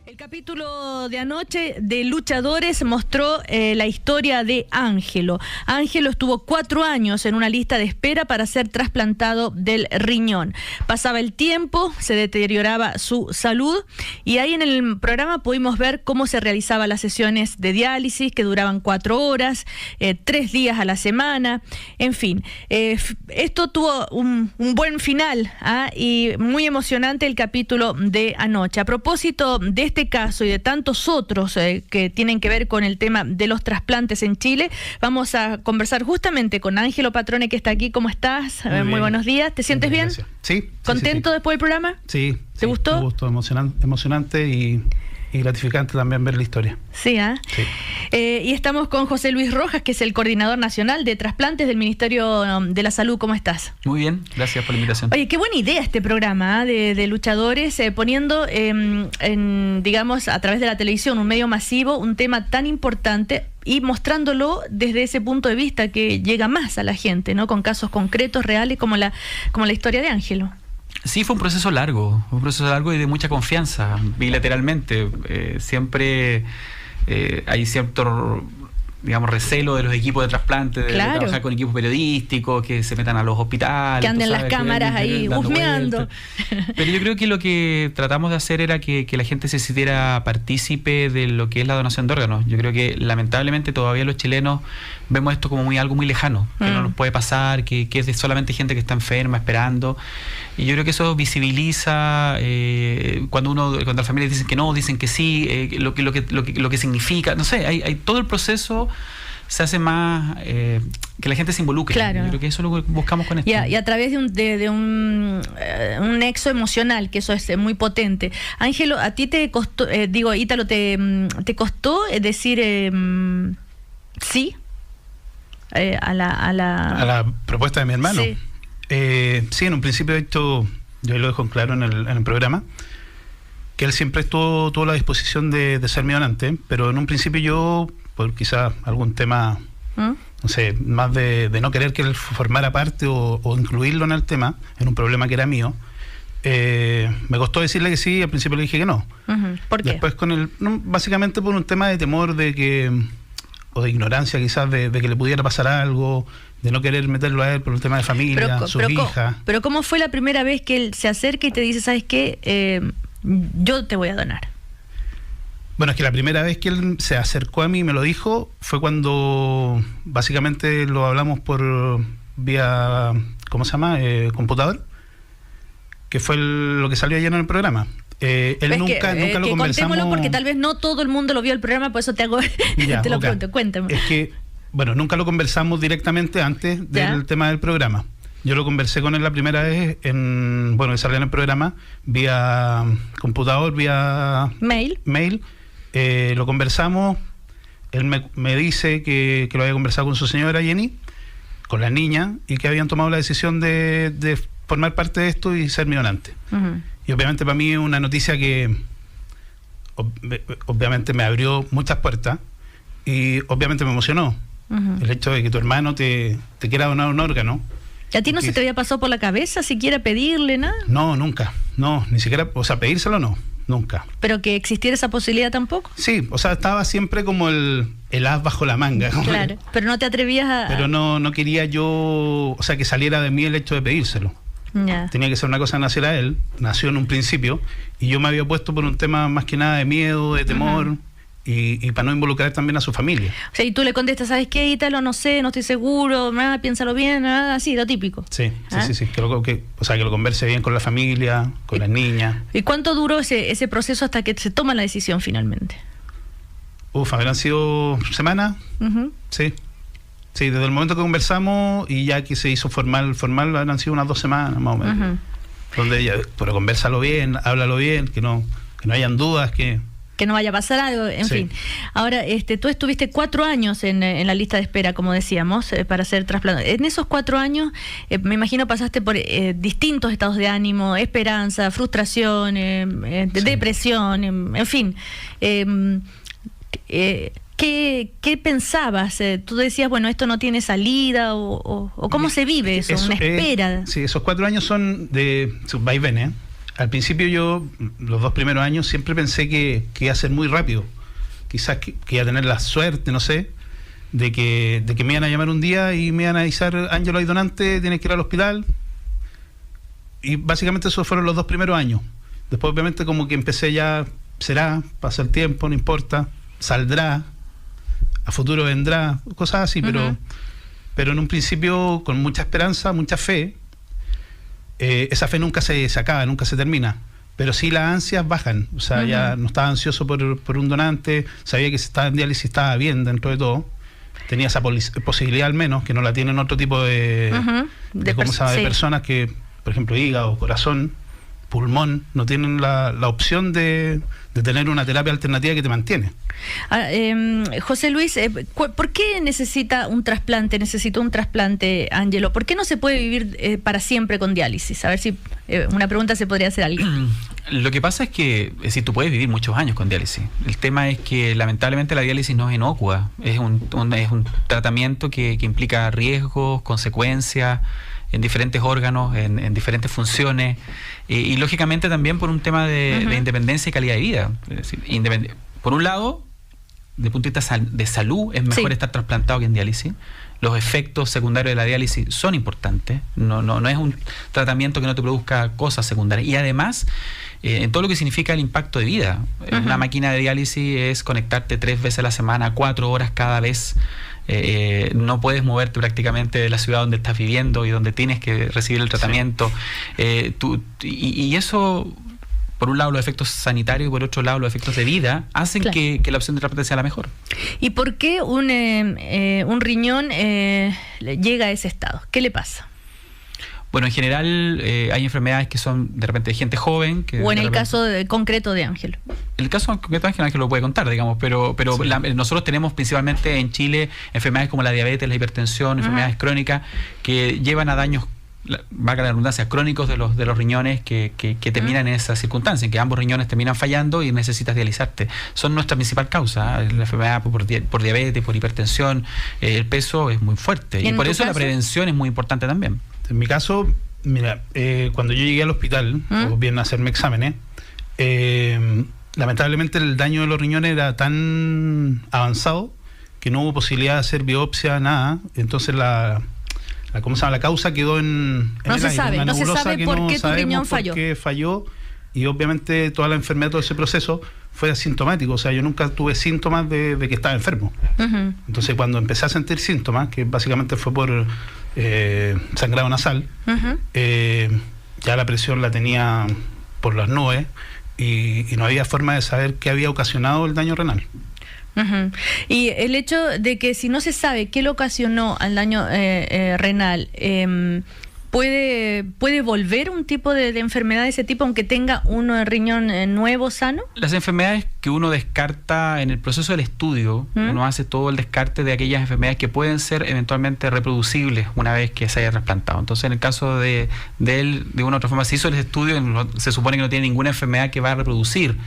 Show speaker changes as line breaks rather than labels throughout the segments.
El capítulo de anoche de Luchadores mostró la historia de Ángelo. Ángelo estuvo 4 años en una lista de espera para ser trasplantado del riñón. Pasaba el tiempo, se deterioraba su salud y ahí en el programa pudimos ver cómo se realizaban las sesiones de diálisis que duraban 4 horas, 3 días a la semana, en fin. Esto tuvo un buen final y muy emocionante el capítulo de anoche. A propósito de este caso y de tantos otros que tienen que ver con el tema de los trasplantes en Chile, vamos a conversar justamente con Ángelo Patrone, que está aquí. ¿Cómo estás? Muy buenos días. ¿Te sientes bien?
Sí.
¿Contento después del programa?
Sí.
¿Te gustó?
Me gustó, emocionante y gratificante también ver la historia.
Sí,
Sí.
Y estamos con José Luis Rojas, que es el coordinador nacional de trasplantes del Ministerio de la Salud. ¿Cómo estás?
Muy bien, gracias por la invitación.
Oye, qué buena idea este programa de luchadores, poniendo, digamos, a través de la televisión, un medio masivo, un tema tan importante y mostrándolo desde ese punto de vista que llega más a la gente, ¿no? Con casos concretos, reales, como la historia de Ángelo.
Sí, fue un proceso largo y de mucha confianza, bilateralmente. Siempre hay cierto, digamos, recelo de los equipos de trasplante, de trabajar con equipos periodísticos, que se metan a los hospitales.
Que anden las cámaras ahí husmeando.
Pero yo creo que lo que tratamos de hacer era que la gente se sintiera partícipe de lo que es la donación de órganos. Yo creo que lamentablemente todavía los chilenos vemos esto como algo muy lejano, que no nos puede pasar, que es de solamente gente que está enferma, esperando. Y yo creo que eso visibiliza cuando las familias dicen que no, dicen que sí, lo que significa, no sé, hay todo el proceso se hace más que la gente se involucre.
Claro.
Yo creo que eso es lo que buscamos con esto.
Y a través de un nexo emocional, que eso es muy potente. Ángelo, ¿a ti te costó, Ítalo, te costó decir sí a la
propuesta de mi hermano?
Sí.
Sí, en un principio esto yo lo dejo claro en el programa, que él siempre tuvo la disposición de ser mi donante, pero en un principio yo, por quizás algún tema, no sé, más de no querer que él formara parte o incluirlo en el tema, en un problema que era mío, me costó decirle que sí. Al principio le dije que no.
¿Por qué?
Después básicamente por un tema de temor o de ignorancia quizás de que le pudiera pasar algo, de no querer meterlo a él por un tema de familia, su hija.
Pero ¿cómo fue la primera vez que él se acerca y te dice, ¿sabes qué? Yo te voy a donar?
Bueno, es que la primera vez que él se acercó a mí y me lo dijo fue cuando básicamente lo hablamos por vía, ¿cómo se llama? Computador, que fue lo que salió ayer en el programa. Él nunca lo conversamos.
Contémoslo porque tal vez no todo el mundo lo vio el programa, por eso te hago te lo pregunto. Cuéntame.
Es que, bueno, nunca lo conversamos directamente antes del tema del programa. Yo lo conversé con él la primera vez que salió en el programa, vía computador, vía mail. Lo conversamos. Él me dice que lo había conversado con su señora Jenny, con la niña, y que habían tomado la decisión de formar parte de esto y ser mi donante. Y obviamente para mí es una noticia que obviamente me abrió muchas puertas y obviamente me emocionó. El hecho de que tu hermano te quiera donar un órgano.
¿Y a ti no se te había pasado por la cabeza siquiera pedirle nada?
No, nunca. No, ni siquiera, pedírselo no, nunca.
¿Pero que existiera esa posibilidad tampoco?
Sí, estaba siempre como el as bajo la manga.
Claro, pero no te atrevías a...
Pero no quería yo, que saliera de mí el hecho de pedírselo. Tenía que ser una cosa que naciera él, nació en un principio, y yo me había puesto por un tema más que nada de miedo, de temor, y para no involucrar también a su familia.
O sea, y tú le contestas, ¿sabes qué, Ítalo? No sé, no estoy seguro, piénsalo bien, así, lo típico.
Sí, que lo converse bien con la familia, con las niñas.
¿Y cuánto duró ese proceso hasta que se toma la decisión finalmente?
Habrán sido semanas, sí. Sí, desde el momento que conversamos y ya que se hizo formal han sido unas 2 semanas más o menos. Donde ella, pero convérsalo bien, háblalo bien, que no hayan dudas, que
no vaya a pasar algo, en fin. Ahora, tú estuviste 4 años en la lista de espera, como decíamos, para ser trasplantado. En esos 4 años, me imagino pasaste por distintos estados de ánimo, esperanza, frustración, depresión, en fin. ¿Qué pensabas? ¿Tú decías, bueno, esto no tiene salida? ¿O cómo se vive eso? ¿Una espera?
Sí, esos 4 años son de vaivenes. al principio yo, los 2 primeros años, siempre pensé que iba a ser muy rápido. Quizás que iba a tener la suerte, no sé, de que me iban a llamar un día y me iban a avisar: Ángelo, hay donante, tienes que ir al hospital. Y básicamente esos fueron los 2 primeros años. Después obviamente como que empecé ya, será, pasa el tiempo, no importa, saldrá, a futuro vendrá, cosas así, pero en un principio con mucha esperanza, mucha fe. Esa fe nunca se acaba, nunca se termina, pero sí las ansias bajan. O sea, ya no estaba ansioso por un donante, sabía que si estaba en diálisis estaba bien dentro de todo, tenía esa posibilidad al menos, que no la tienen otro tipo de personas que, por ejemplo, hígado, corazón, pulmón, no tienen la opción de tener una terapia alternativa que te mantiene.
José Luis, ¿por qué necesita un trasplante? Necesitó un trasplante, Ángelo. ¿Por qué no se puede vivir para siempre con diálisis? A ver si una pregunta se podría hacer a alguien.
Lo que pasa es que tú puedes vivir muchos años con diálisis. El tema es que lamentablemente la diálisis no es inocua. Es un tratamiento que implica riesgos, consecuencias en diferentes órganos, en diferentes funciones, y lógicamente también por un tema de independencia y calidad de vida. Es decir, por un lado, desde el punto de vista de salud, es mejor estar trasplantado que en diálisis. Los efectos secundarios de la diálisis son importantes, no es un tratamiento que no te produzca cosas secundarias. Y además, en todo lo que significa el impacto de vida. Una máquina de diálisis es conectarte 3 veces a la semana, 4 horas cada vez. No puedes moverte prácticamente de la ciudad donde estás viviendo y donde tienes que recibir el tratamiento. Y eso, por un lado, los efectos sanitarios y por otro lado, los efectos de vida hacen que la opción de trasplante sea la mejor.
¿Y por qué un riñón llega a ese estado? ¿Qué le pasa?
Bueno, en general hay enfermedades que son de repente de gente joven.
O en el caso concreto de Ángelo.
El caso concreto de Ángelo lo puede contar, digamos, pero nosotros tenemos principalmente en Chile enfermedades como la diabetes, la hipertensión, enfermedades crónicas que llevan a daños, valga la redundancia, crónicos de los riñones que terminan en esa circunstancia, en que ambos riñones terminan fallando y necesitas dializarte. Son nuestra principal causa, la enfermedad por diabetes, por hipertensión. El peso es muy fuerte y por eso la prevención es muy importante también.
En mi caso, mira, cuando yo llegué al hospital, o bien a hacerme exámenes, lamentablemente el daño de los riñones era tan avanzado que no hubo posibilidad de hacer biopsia, nada. Entonces la causa quedó en
no se sabe por qué tu riñón falló.
Por qué falló, y obviamente toda la enfermedad, todo ese proceso fue asintomático. O sea, yo nunca tuve síntomas de que estaba enfermo. Entonces cuando empecé a sentir síntomas, que básicamente fue por sangrado nasal, ya la presión la tenía por las nubes y no había forma de saber qué había ocasionado el daño renal.
Y el hecho de que si no se sabe qué le ocasionó al daño renal, ¿puede volver un tipo de enfermedad de ese tipo aunque tenga un riñón nuevo, sano?
Las enfermedades que uno descarta en el proceso del estudio, uno hace todo el descarte de aquellas enfermedades que pueden ser eventualmente reproducibles una vez que se haya trasplantado. Entonces, en el caso de él, de una u otra forma, se hizo el estudio, se supone que no tiene ninguna enfermedad que va a reproducir.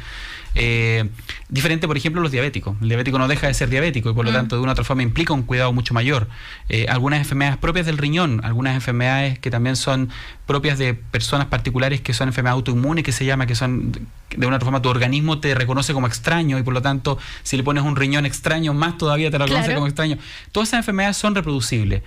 Diferente, por ejemplo, los diabéticos. El diabético no deja de ser diabético y por lo tanto de una u otra forma implica un cuidado mucho mayor. Algunas enfermedades propias del riñón, algunas enfermedades que también son propias de personas particulares, que son enfermedades autoinmunes, que se llama, que son de una u otra forma tu organismo te reconoce como extraño y por lo tanto si le pones un riñón extraño más todavía te lo reconoce como extraño. Todas esas enfermedades son reproducibles,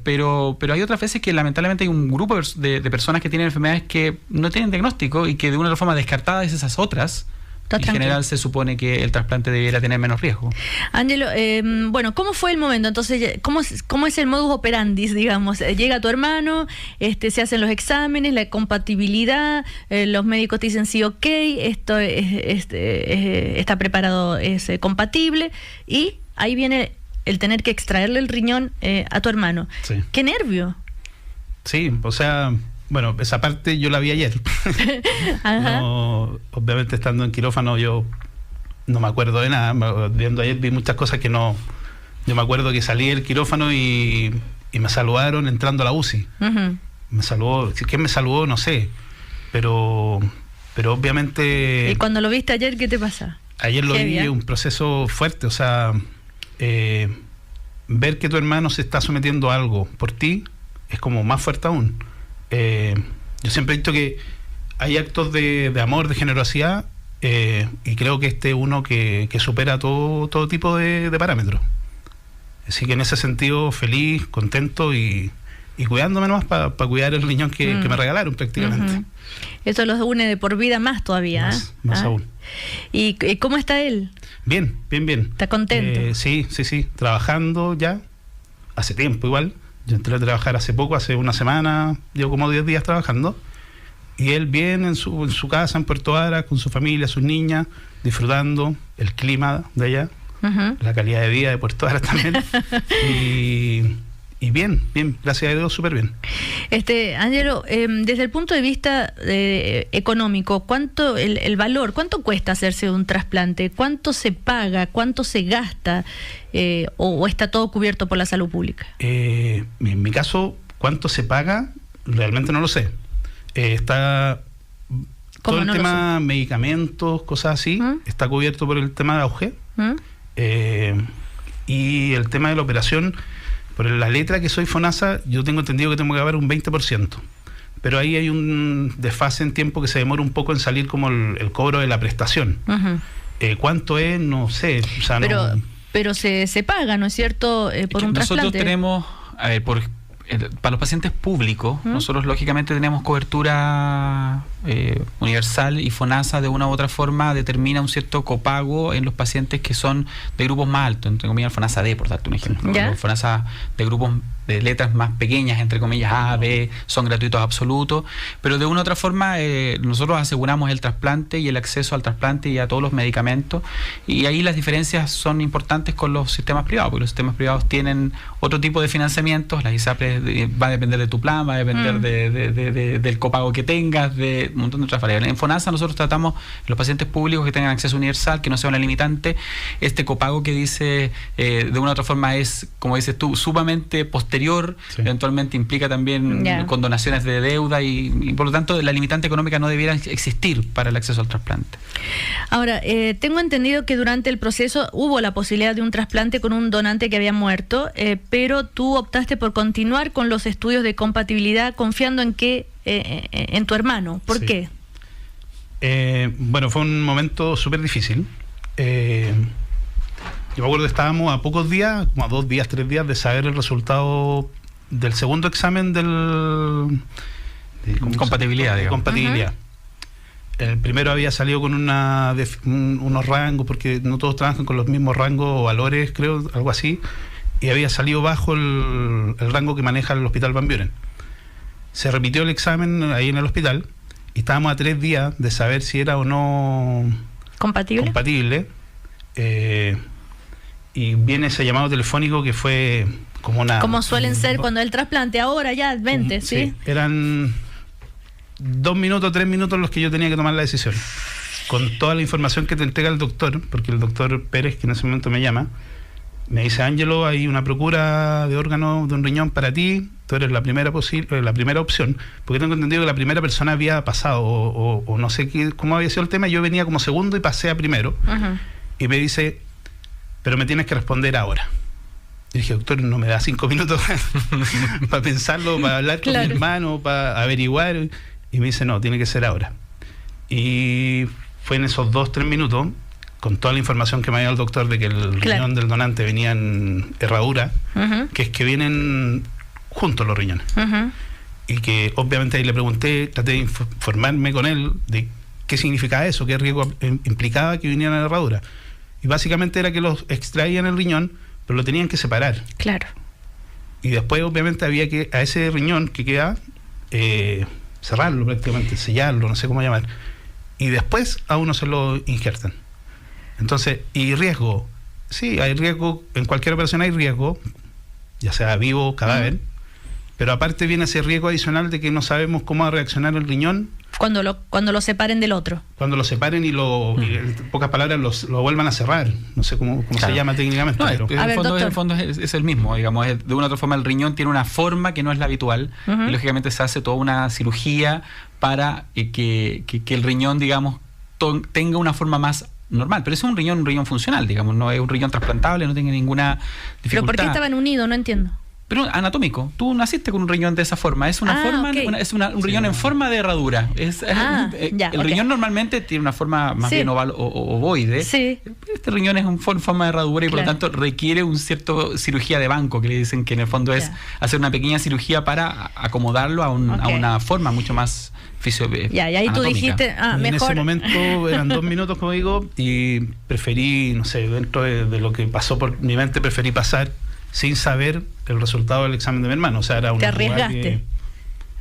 pero hay otras veces que lamentablemente hay un grupo de personas que tienen enfermedades que no tienen diagnóstico y que de una u otra forma descartadas esas otras. En general se supone que el trasplante debiera tener menos riesgo.
Ángelo, bueno, ¿cómo fue el momento? Entonces, ¿cómo es el modus operandi, digamos? Llega tu hermano, se hacen los exámenes, la compatibilidad, los médicos te dicen sí, ok, esto está preparado, es compatible, y ahí viene el tener que extraerle el riñón a tu hermano. Sí. ¡Qué nervio!
Sí, o sea... Bueno, esa parte yo la vi ayer. No, obviamente estando en quirófano yo no me acuerdo de nada. Viendo ayer vi muchas cosas que no... Yo me acuerdo que salí del quirófano y me saludaron entrando a la UCI. Me saludó, ¿quién me saludó? No sé. Pero obviamente...
¿Y cuando lo viste ayer, qué te pasa?
Ayer lo vi, un proceso fuerte. O sea, ver que tu hermano se está sometiendo a algo por ti es como más fuerte aún. Yo siempre he dicho que hay actos de amor, de generosidad, y creo que este es uno que supera todo tipo de parámetros. Así que en ese sentido, feliz, contento y cuidándome nomás para cuidar el riñón que me regalaron prácticamente.
Eso los une de por vida más todavía.
Más aún.
¿Y cómo está él?
Bien.
¿Está contento?
Sí, trabajando ya, hace tiempo igual. Yo entré a trabajar hace poco, hace una semana, llevo como 10 días trabajando. Y él bien en su casa en Puerto Varas, con su familia, sus niñas, disfrutando el clima de allá, la calidad de vida de Puerto Varas también. Y bien, gracias a Dios, súper bien.
Ángelo, desde el punto de vista económico, ¿cuánto el valor, cuánto cuesta hacerse un trasplante? ¿Cuánto se paga? ¿Cuánto se gasta? ¿O está todo cubierto por la salud pública?
En mi caso, ¿cuánto se paga? Realmente no lo sé. Está todo el tema medicamentos, cosas así, está cubierto por el tema de AUGE. Y el tema de la operación, por la letra que soy FONASA, yo tengo entendido que tengo que pagar un 20%. Pero ahí hay un desfase en tiempo que se demora un poco en salir como el cobro de la prestación. ¿Cuánto es? No sé. O sea,
pero se paga, ¿no es cierto? Por un trasplante.
Nosotros tenemos, para los pacientes públicos, nosotros lógicamente tenemos cobertura universal, y FONASA de una u otra forma determina un cierto copago en los pacientes que son de grupos más altos, entre comillas FONASA D, por darte un ejemplo. Los FONASA de grupos de letras más pequeñas, entre comillas A, B, son gratuitos absolutos, pero de una u otra forma nosotros aseguramos el trasplante y el acceso al trasplante y a todos los medicamentos, y ahí las diferencias son importantes con los sistemas privados, porque los sistemas privados tienen otro tipo de financiamientos. Las ISAPRES va a depender de tu plan, va a depender del copago que tengas, de un montón de otras variables. En FONASA nosotros tratamos los pacientes públicos que tengan acceso universal, que no sea una limitante. Este copago que dice de una u otra forma es, como dices tú, sumamente posterior, eventualmente implica también condonaciones de deuda y por lo tanto la limitante económica no debiera existir para el acceso al trasplante.
Ahora, tengo entendido que durante el proceso hubo la posibilidad de un trasplante con un donante que había muerto, pero tú optaste por continuar con los estudios de compatibilidad confiando en tu hermano. ¿Por qué?
Bueno, fue un momento súper difícil. Yo me acuerdo que estábamos a pocos días, como a 2 días, 3 días, de saber el resultado del segundo examen de
compatibilidad, digamos.
Compatibilidad. El primero había salido con unos rangos, porque no todos trabajan con los mismos rangos o valores, creo, algo así, y había salido bajo el rango que maneja el Hospital Van Buren. Se repitió el examen ahí en el hospital, y estábamos a 3 días de saber si era o no compatible. Y viene ese llamado telefónico que fue como
suelen ser cuando el trasplante, ahora ya, 20, ¿sí?
Eran 2 minutos, 3 minutos los que yo tenía que tomar la decisión. Con toda la información que te entrega el doctor, porque el doctor Pérez, que en ese momento me llama, me dice: Ángelo, hay una procura de órgano de un riñón para ti, tú eres la primera opción, porque tengo entendido que la primera persona había pasado, o no sé cómo había sido el tema, yo venía como segundo y pasé a primero. Y me dice: pero me tienes que responder ahora. Y dije: doctor, no me da 5 minutos para pensarlo, para hablar con mi hermano, para averiguar. Y me dice: no, tiene que ser ahora. Y fue en esos 2-3 minutos, con toda la información que me dio el doctor de que el riñón del donante venía en herradura, que es que vienen juntos los riñones. Y que obviamente ahí le pregunté, traté de informarme con él de qué significaba eso, qué riesgo implicaba que vinieran en herradura. Y básicamente era que los extraían el riñón, pero lo tenían que separar.
Claro.
Y después obviamente había que, a ese riñón que queda, cerrarlo prácticamente, sellarlo, no sé cómo llamar. Y después a uno se lo injertan. Entonces, y riesgo. Sí, hay riesgo, en cualquier operación hay riesgo, ya sea vivo o cadáver, pero aparte viene ese riesgo adicional de que no sabemos cómo va a reaccionar el riñón.
Cuando lo separen del otro.
Cuando lo separen y en pocas palabras lo vuelvan a cerrar. No sé cómo se llama técnicamente.
No, pero en el fondo es el mismo, digamos. De una u otra forma el riñón tiene una forma que no es la habitual. Y lógicamente se hace toda una cirugía para que el riñón, digamos, tenga una forma más normal. Pero es un riñón funcional, digamos. No es un riñón trasplantable, no tiene ninguna dificultad.
¿Pero por qué estaban unidos? No entiendo.
Pero anatómico. Tú naciste con un riñón de esa forma. Es una forma,
okay.
Un riñón en forma de herradura. El riñón normalmente tiene una forma más bien oval o ovoide. Sí. Este riñón es en forma de herradura y por lo tanto requiere un cierto cirugía de banco, que le dicen que en el fondo es hacer una pequeña cirugía para acomodarlo a una forma mucho más
y ahí tú dijiste,
mejor. En ese momento eran 2 minutos, como digo, y preferí, no sé, dentro de lo que pasó por mi mente, preferí pasar sin saber el resultado del examen de mi hermano. O sea, era una.
Te arriesgaste.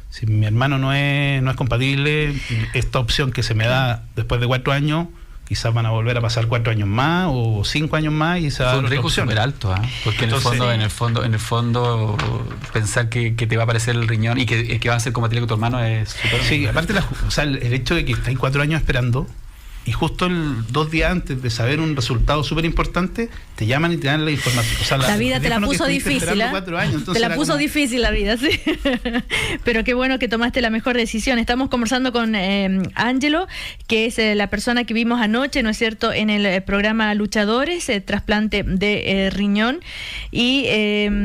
Si mi hermano no es compatible, esta opción que se me da después de 4 años, quizás van a volver a pasar 4 años más o 5 años más y se va a dar
un riesgo súper alto, porque entonces, en el fondo pensar que te va a aparecer el riñón y que va a ser compatible con tu hermano es súper.
Sí, aparte el hecho de que estáis 4 años esperando y justo 2 días antes de saber un resultado súper importante, te llaman y te dan la información. O sea,
la vida te la puso difícil, te la puso difícil la vida, sí. Pero qué bueno que tomaste la mejor decisión. Estamos conversando con Ángelo, que es la persona que vimos anoche, ¿no es cierto?, en el programa Luchadores, trasplante de riñón. Y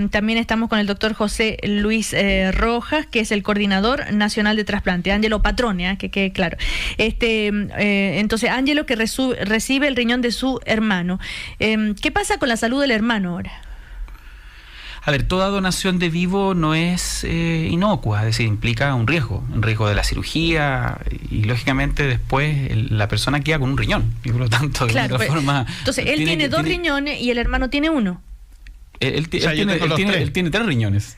también estamos con el doctor José Luis Rojas, que es el coordinador nacional de trasplante. Ángelo Patrone, que quede claro. Entonces, Ángelo, que recibe el riñón de su hermano. ¿Qué pasa con la salud del hermano ahora?
A ver, toda donación de vivo no es inocua, es decir, implica un riesgo de la cirugía y lógicamente después la persona queda con un riñón y por lo tanto de otra forma.
Entonces, él tiene 2 riñones y el hermano tiene 1.
Él tiene 3 riñones.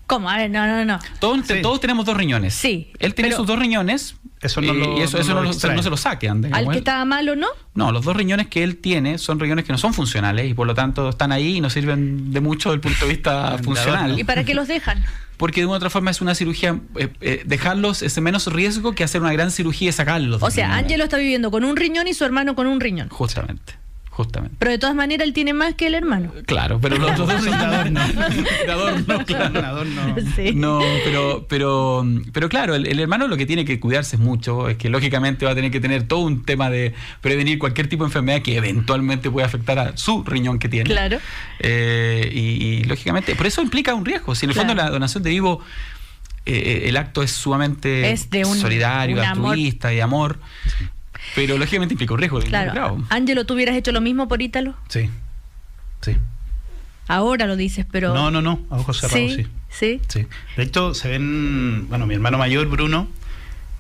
¿Cómo? A ver, no.
Todos tenemos 2 riñones.
Sí.
Él tiene sus 2 riñones.
Eso no
se lo saquen.
¿Al que estaba malo, no?
No, los 2 riñones que él tiene son riñones que no son funcionales y por lo tanto están ahí y no sirven de mucho desde el punto de vista funcional.
¿Y para qué los dejan?
Porque de una u otra forma es una cirugía, dejarlos es menos riesgo que hacer una gran cirugía y sacarlos.
O sea, Ángelo está viviendo con un riñón y su hermano con un riñón.
Justamente.
Pero de todas maneras él tiene más que el hermano.
Claro, pero los 2 son de adorno.
Sí.
No, pero claro, el hermano lo que tiene que cuidarse mucho es que lógicamente va a tener que tener todo un tema de prevenir cualquier tipo de enfermedad que eventualmente puede afectar a su riñón que tiene.
Claro.
Y lógicamente, por eso implica un riesgo. Si en el fondo la donación de vivo, el acto es sumamente solidario, altruista y de amor. Sí. Pero lógicamente implica un riesgo.
Claro. Ángelo, ¿tú hubieras hecho lo mismo por Ítalo?
Sí.
Ahora lo dices, pero...
No, a ojos cerrados, sí. De hecho, se ven... Bueno, mi hermano mayor, Bruno,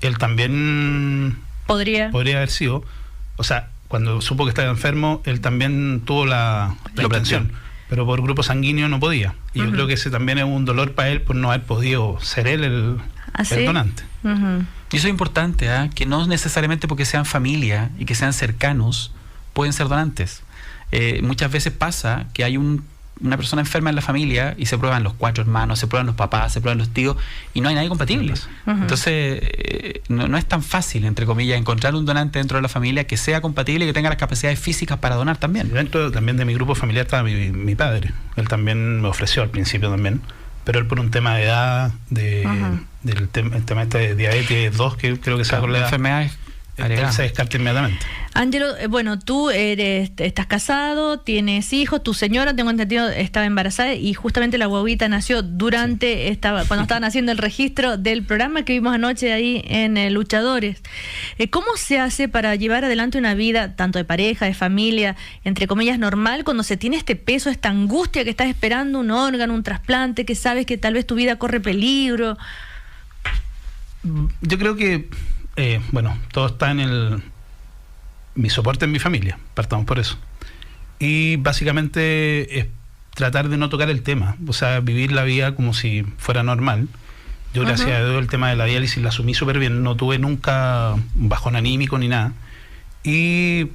él también...
Podría
haber sido... O sea, cuando supo que estaba enfermo, él también tuvo la operación. Pero por grupo sanguíneo no podía. Y yo creo que ese también es un dolor para él por no haber podido ser él el donante.
Y eso es importante, que no necesariamente porque sean familia y que sean cercanos pueden ser donantes. Muchas veces pasa que hay una persona enferma en la familia y se prueban los 4 hermanos, se prueban los papás, se prueban los tíos y no hay nadie compatible. Entonces no es tan fácil, entre comillas, encontrar un donante dentro de la familia que sea compatible y que tenga las capacidades físicas para donar también.
Dentro también de mi grupo familiar estaba mi padre. Él también me ofreció al principio también, pero él por un tema de edad, el tema este de diabetes 2, que creo que se con la
enfermedades
se descarta inmediatamente.
Ángelo, bueno, tú estás casado, tienes hijos, tu señora, tengo entendido, estaba embarazada y justamente la guaguita nació durante cuando estaban haciendo el registro del programa que vimos anoche ahí en Luchadores. ¿Cómo se hace para llevar adelante una vida tanto de pareja, de familia, entre comillas normal, cuando se tiene este peso, esta angustia que estás esperando un órgano, un trasplante, que sabes que tal vez tu vida corre peligro?
Yo creo que todo está en mi soporte en mi familia, partamos por eso. Y básicamente es tratar de no tocar el tema, o sea, vivir la vida como si fuera normal. Yo, gracias a Dios, el tema de la diálisis la asumí súper bien, no tuve nunca un bajón anímico ni nada. Y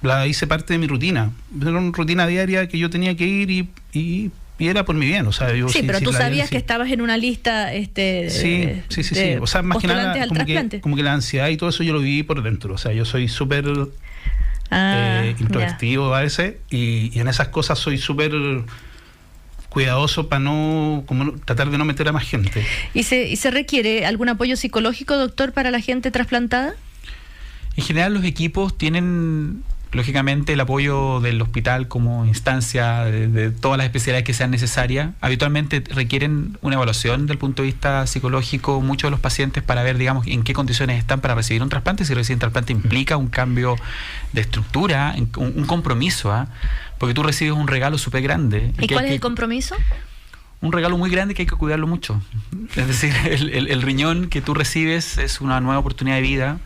la hice parte de mi rutina. Era una rutina diaria que yo tenía que ir y era por mi bien, o sea, yo
pero tú sabías que estabas en una lista
sí, o sea, más que nada como que la ansiedad y todo eso yo lo viví por dentro, o sea, yo soy súper introvertido a veces y en esas cosas soy súper cuidadoso para tratar de no meter a más gente.
¿Y se requiere algún apoyo psicológico, doctor, para la gente trasplantada?
En general los equipos tienen Lógicamente el apoyo del hospital como instancia de todas las especialidades que sean necesarias, habitualmente requieren una evaluación del punto de vista psicológico, muchos de los pacientes, para ver, digamos, en qué condiciones están para recibir un trasplante. Si recibir un trasplante implica un cambio de estructura, un compromiso, porque tú recibes un regalo súper grande.
¿Y cuál es el compromiso?
Un regalo muy grande que hay que cuidarlo mucho. Es decir, el riñón que tú recibes es una nueva oportunidad de vida.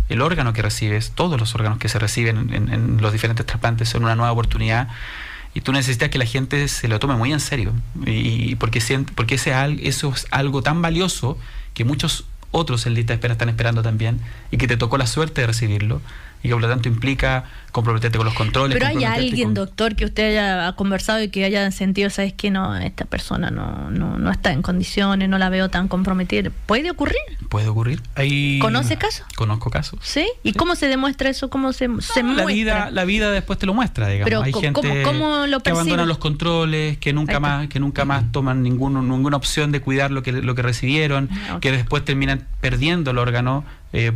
El órgano que recibes, todos los órganos que se reciben en los diferentes trasplantes son una nueva oportunidad, y tú necesitas que la gente se lo tome muy en serio, y porque eso es algo tan valioso que muchos otros en lista de espera están esperando también, y que te tocó la suerte de recibirlo, y que por lo tanto implica comprometerte con los controles.
Pero hay alguien, doctor, que usted haya conversado y que haya sentido, ¿sabes qué? No, esta persona no está en condiciones, no la veo tan comprometida. ¿Puede ocurrir?
Puede ocurrir.
¿Conoce casos?
Conozco casos.
¿Sí? ¿Y cómo se demuestra eso? ¿Cómo se muestra?
La vida después te lo muestra, digamos.
Pero
hay gente
¿cómo lo
que abandona los controles, que nunca más toman ninguna opción de cuidar lo que recibieron, que después terminan perdiendo el órgano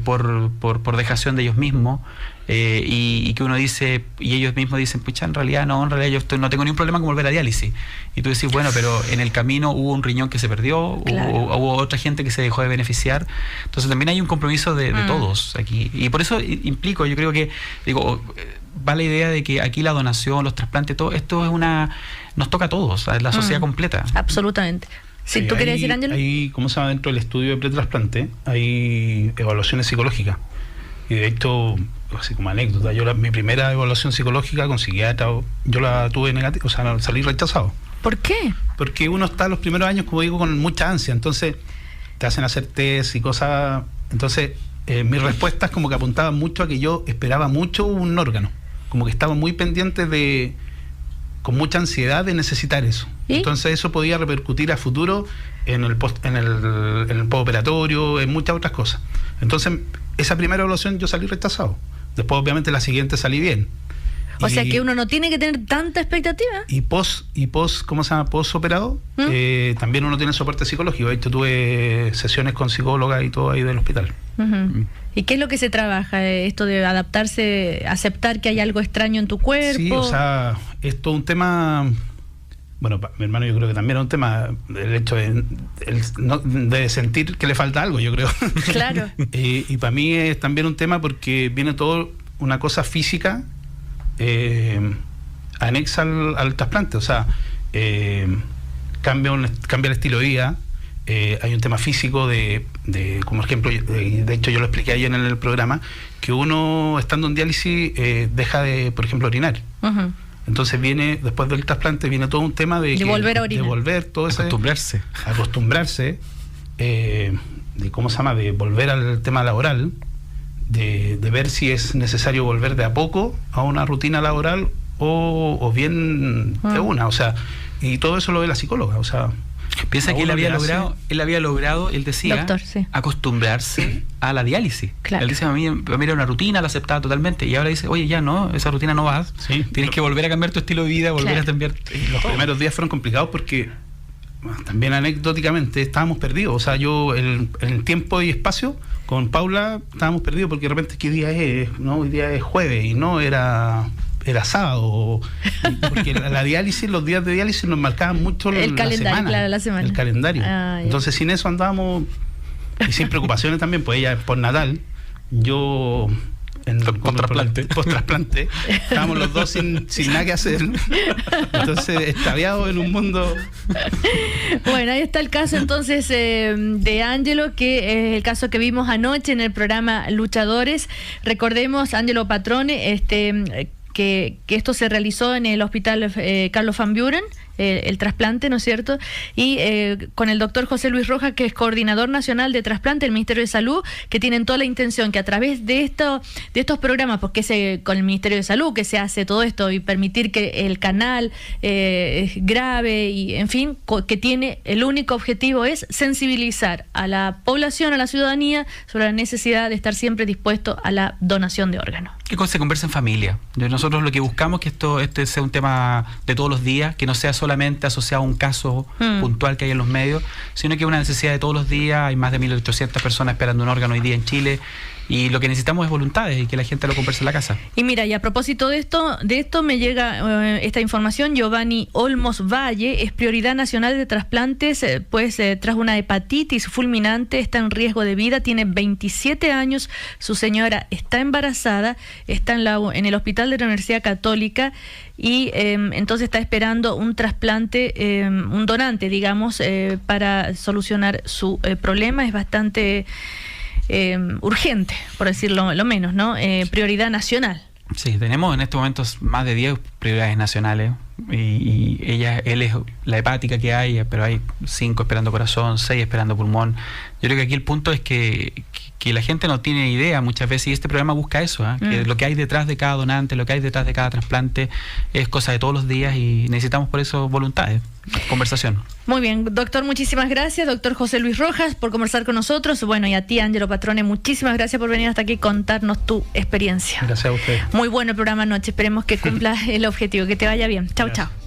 por dejación de ellos mismos, y que uno dice, y ellos mismos dicen, pucha, en realidad yo no tengo ningún problema con volver a diálisis. Y tú decís, bueno, pero en el camino hubo un riñón que se perdió,
claro,
hubo otra gente que se dejó de beneficiar. Entonces también hay un compromiso de todos aquí. Y por eso implico, yo creo que, va la idea de que aquí la donación, los trasplantes, todo esto nos toca a todos, a la sociedad completa.
Absolutamente. Sí, ¿tú querías decir, Ángelo?
¿Cómo se llama? Dentro del estudio de pretrasplante hay evaluaciones psicológicas. Y de hecho, así como anécdota, mi primera evaluación psicológica con psiquiatra, yo la tuve negativa, o sea, salí rechazado.
¿Por qué?
Porque uno está los primeros años, como digo, con mucha ansia, entonces te hacen hacer test y cosas. Entonces, mis respuestas como que apuntaban mucho a que yo esperaba mucho un órgano, como que estaba muy pendiente con mucha ansiedad de necesitar eso. ¿Y? Entonces eso podía repercutir a futuro en el postoperatorio, en muchas otras cosas. Entonces, esa primera evaluación yo salí rechazado. Después, obviamente, la siguiente salí bien.
O sea que uno no tiene que tener tanta expectativa.
Y ¿cómo se llama? Postoperado, también uno tiene soporte psicológico. De hecho, tuve sesiones con psicólogas y todo ahí del hospital.
¿Y qué es lo que se trabaja? Esto de adaptarse, aceptar que hay algo extraño en tu cuerpo.
Sí, o sea, esto es un tema. Bueno, mi hermano yo creo que también es un tema, el hecho de sentir que le falta algo, yo creo.
Claro.
Y para mí es también un tema porque viene todo una cosa física anexa al trasplante. O sea, cambia el estilo de vida. Hay un tema físico como ejemplo, de hecho yo lo expliqué ayer en el programa, que uno estando en diálisis deja de, por ejemplo, orinar. Entonces después del trasplante viene todo un tema de
volver a orinar.
De volver todo ese... Acostumbrarse, ¿cómo se llama? De volver al tema laboral, de ver si es necesario volver de a poco a una rutina laboral o bien de una, o sea, y todo eso lo ve la psicóloga, o sea...
Piensa que él había logrado, él decía,
doctor, sí,
acostumbrarse a la diálisis.
Claro.
Él dice, a mí era una rutina, la aceptaba totalmente, y ahora dice, oye, ya no, esa rutina no va, tienes que volver a cambiar tu estilo de vida, volver a cambiar...
Los primeros días fueron complicados porque, también anecdóticamente, estábamos perdidos. O sea, yo en tiempo y espacio, con Paula, estábamos perdidos porque de repente, ¿qué día es? No, hoy día es jueves, y no era sábado, porque la diálisis, los días de diálisis nos marcaban mucho
el calendario, claro, la semana.
El calendario. Entonces, sin eso andábamos, y sin preocupaciones también, pues ella por Natal, yo post-trasplante, estábamos los dos sin nada que hacer, entonces extraviados en un mundo.
Bueno, ahí está el caso entonces de Ángelo, que es el caso que vimos anoche en el programa Luchadores. Recordemos, Ángelo Patrone, que esto se realizó en el hospital Carlos Van Buren, el trasplante, ¿no es cierto? Y con el doctor José Luis Rojas, que es coordinador nacional de trasplante del Ministerio de Salud, que tienen toda la intención que a través de estos programas, porque con el Ministerio de Salud que se hace todo esto, y permitir que el canal grabe, y en fin, que tiene el único objetivo es sensibilizar a la población, a la ciudadanía, sobre la necesidad de estar siempre dispuesto a la donación de órganos.
Que se conversa en familia. Nosotros lo que buscamos es que este sea un tema de todos los días, que no sea solamente asociado a un caso puntual que hay en los medios, sino que es una necesidad de todos los días. Hay más de 1.800 personas esperando un órgano hoy día en Chile, Y lo que necesitamos es voluntades y que la gente lo converse en la casa.
Y mira, y a propósito de esto me llega esta información. Giovanni Olmos Valle es prioridad nacional de trasplantes, pues tras una hepatitis fulminante está en riesgo de vida, tiene 27 años, su señora está embarazada, está en el hospital de la Universidad Católica y entonces está esperando un trasplante, un donante, digamos, para solucionar su problema. Es bastante urgente, por decirlo lo menos, ¿no? Prioridad nacional.
Sí, tenemos en estos momentos más de 10 prioridades nacionales y él es la hepática que hay, pero hay 5 esperando corazón, 6 esperando pulmón. Yo creo que aquí el punto es que la gente no tiene idea muchas veces, y este programa busca eso, que lo que hay detrás de cada donante, lo que hay detrás de cada trasplante es cosa de todos los días y necesitamos por eso voluntades, conversación.
Muy bien, doctor, muchísimas gracias, doctor José Luis Rojas, por conversar con nosotros. Bueno, y a ti, Ángelo Patrone, muchísimas gracias por venir hasta aquí y contarnos tu experiencia.
Gracias a usted.
Muy bueno el programa anoche, esperemos que cumpla el objetivo, que te vaya bien. Chao, chao.